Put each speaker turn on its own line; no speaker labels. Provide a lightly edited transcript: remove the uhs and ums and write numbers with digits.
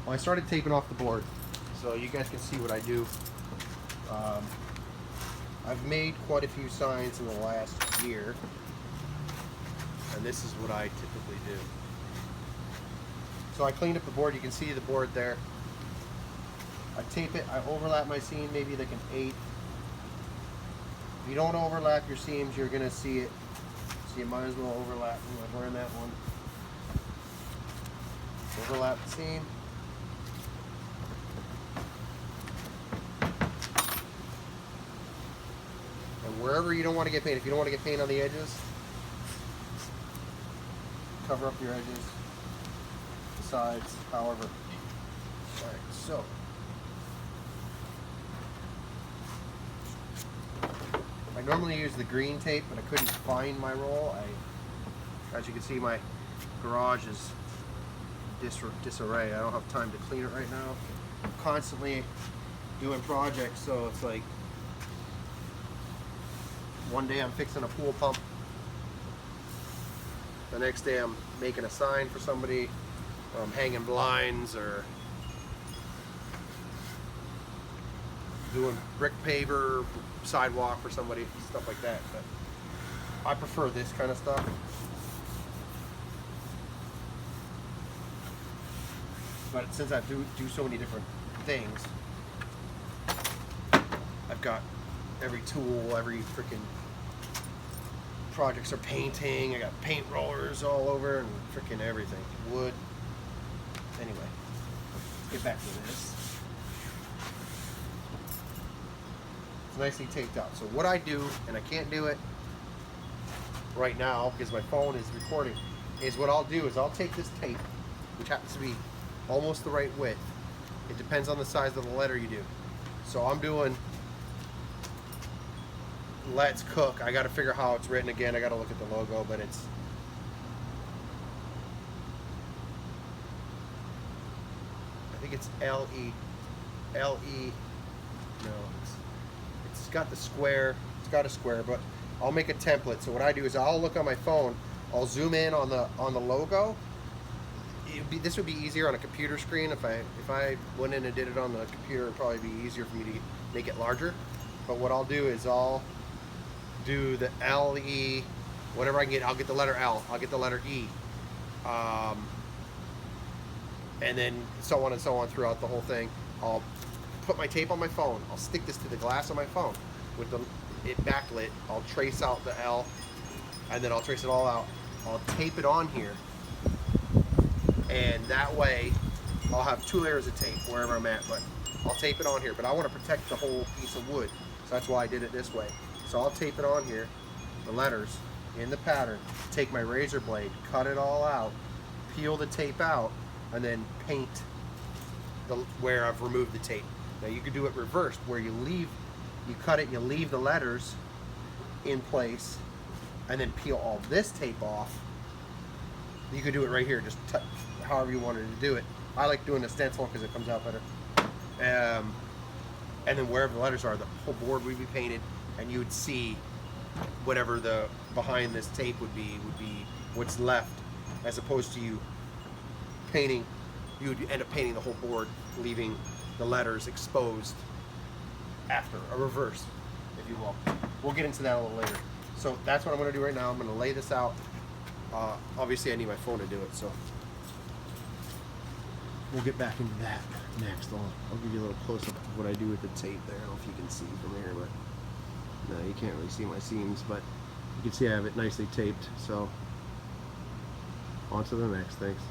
Well, I started taping off the board, so you guys can see what I do. Um, I've made quite a few signs in the last year, and this is what I typically do. So I cleaned up the board. You can see the board there. I tape it. I overlap my seam maybe like an eighth. If you don't overlap your seams, you're gonna see it. So you might as well overlap. Like we're in that one. Overlap the seam. And wherever you don't want to get paint, if you don't want to get paint on the edges, cover up your edges, the sides, however. Alright, so I normally use the green tape, but I couldn't find my roll. As you can see, my garage is disarray. I don't have time to clean it right now. I'm constantly doing projects, so it's like one day I'm fixing a pool pump, the next day I'm making a sign for somebody, or I'm hanging blinds, or doing brick paver, sidewalk for somebody, stuff like that. But I prefer this kind of stuff. But since I do so many different things, I've got every tool, every freaking projects are painting. I got paint rollers all over and freaking everything. Wood. Anyway, let's get back to this. It's nicely taped out. So what I do, and I can't do it right now because my phone is recording, is what I'll do is I'll take this tape, which happens to be almost the right width. It depends on the size of the letter you do. So I'm doing Let's Cook. I got to figure how it's written again. I got to look at the logo, but it's I think it's L-E. No, it's got the square. It's got a square, but I'll make a template. So what I do is I'll look on my phone. I'll zoom in on the logo. This would be easier on a computer screen. If I went in and did it on the computer, it'd probably be easier for me to make it larger. But what I'll do is I'll do the L-E, whatever I can get. I'll get the letter L. I'll get the letter E, and then so on and so on throughout the whole thing. I'll put my tape on my phone. I'll stick this to the glass on my phone with it backlit. I'll trace out the L, and then I'll trace it all out. I'll tape it on here, and that way I'll have 2 layers of tape wherever I'm at, but I'll tape it on here. But I want to protect the whole piece of wood, so that's why I did it this way. So I'll tape it on here, the letters in the pattern, take my razor blade, cut it all out, peel the tape out, and then paint where I've removed the tape. Now you could do it reversed, where you cut it, you leave the letters in place, and then peel all this tape off. You could do it right here, just however you wanted to do it. I like doing the stencil because it comes out better. And then wherever the letters are, the whole board would be painted, and you would see whatever the behind this tape would be what's left, as opposed to you painting. You would end up painting the whole board, leaving the letters exposed after, a reverse, if you will. We'll get into that a little later. So that's what I'm going to do right now. I'm going to lay this out. Obviously I need my phone to do it, so we'll get back into that next. I'll give you a little close-up of what I do with the tape there. I don't know if you can see from here, but no, you can't really see my seams, but you can see I have it nicely taped. So on to the next. Thanks.